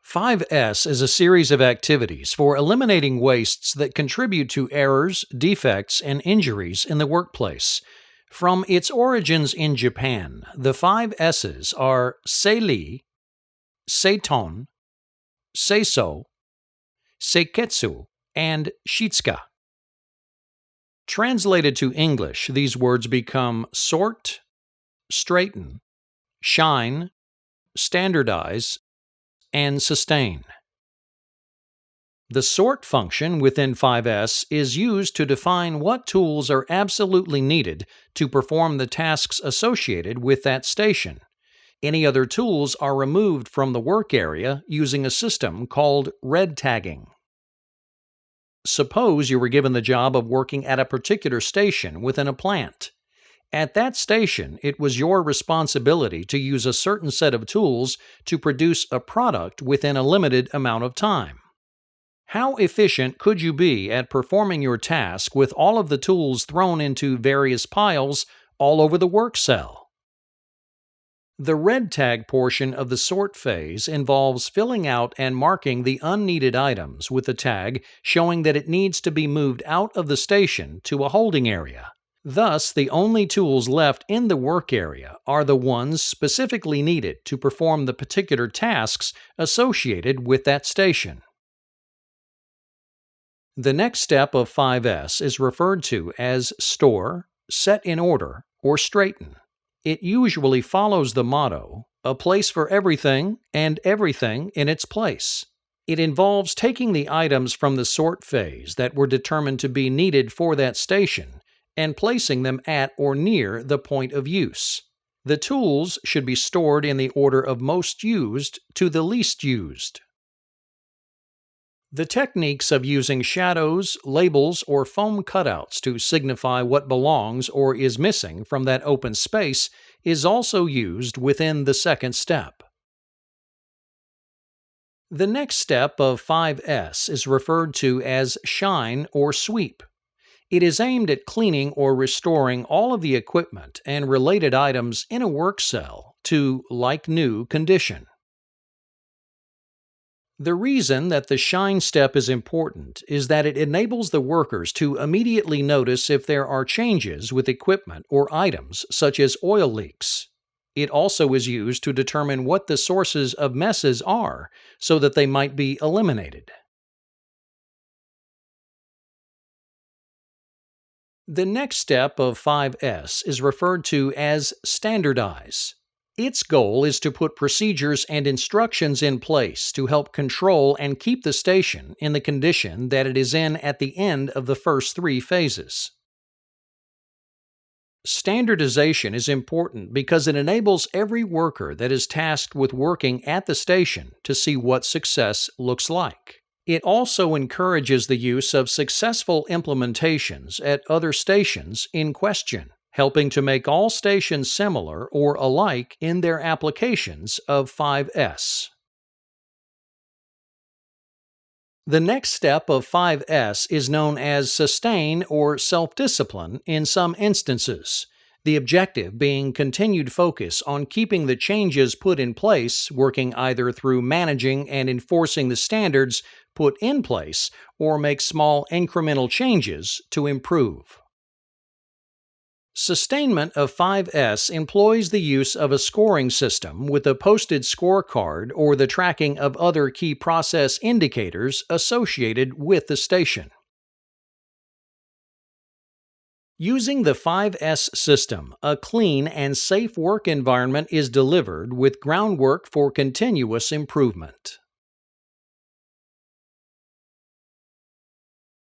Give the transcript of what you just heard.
5S is a series of activities for eliminating wastes that contribute to errors, defects, and injuries in the workplace. From its origins in Japan, the 5 S's are Seiri, Seiton, Seiso, Seiketsu, and Shitsuka. Translated to English, these words become sort, straighten, shine, standardize, and sustain. The sort function within 5S is used to define what tools are absolutely needed to perform the tasks associated with that station. Any other tools are removed from the work area using a system called red tagging. Suppose you were given the job of working at a particular station within a plant. At that station, it was your responsibility to use a certain set of tools to produce a product within a limited amount of time. How efficient could you be at performing your task with all of the tools thrown into various piles all over the work cell? The red tag portion of the sort phase involves filling out and marking the unneeded items with a tag showing that it needs to be moved out of the station to a holding area. Thus, the only tools left in the work area are the ones specifically needed to perform the particular tasks associated with that station. The next step of 5S is referred to as store, set in order, or straighten. It usually follows the motto, a place for everything and everything in its place. It involves taking the items from the sort phase that were determined to be needed for that station and placing them at or near the point of use. The tools should be stored in the order of most used to the least used. The techniques of using shadows, labels, or foam cutouts to signify what belongs or is missing from that open space is also used within the second step. The next step of 5S is referred to as shine or sweep. It is aimed at cleaning or restoring all of the equipment and related items in a work cell to like-new condition. The reason that the shine step is important is that it enables the workers to immediately notice if there are changes with equipment or items, such as oil leaks. It also is used to determine what the sources of messes are so that they might be eliminated. The next step of 5S is referred to as standardize. Its goal is to put procedures and instructions in place to help control and keep the station in the condition that it is in at the end of the first 3 phases. Standardization is important because it enables every worker that is tasked with working at the station to see what success looks like. It also encourages the use of successful implementations at other stations in question, helping to make all stations similar or alike in their applications of 5S. The next step of 5S is known as sustain or self-discipline in some instances, the objective being continued focus on keeping the changes put in place, working either through managing and enforcing the standards put in place or make small incremental changes to improve. Sustainment of 5S employs the use of a scoring system with a posted scorecard or the tracking of other key process indicators associated with the station. Using the 5S system, a clean and safe work environment is delivered with groundwork for continuous improvement.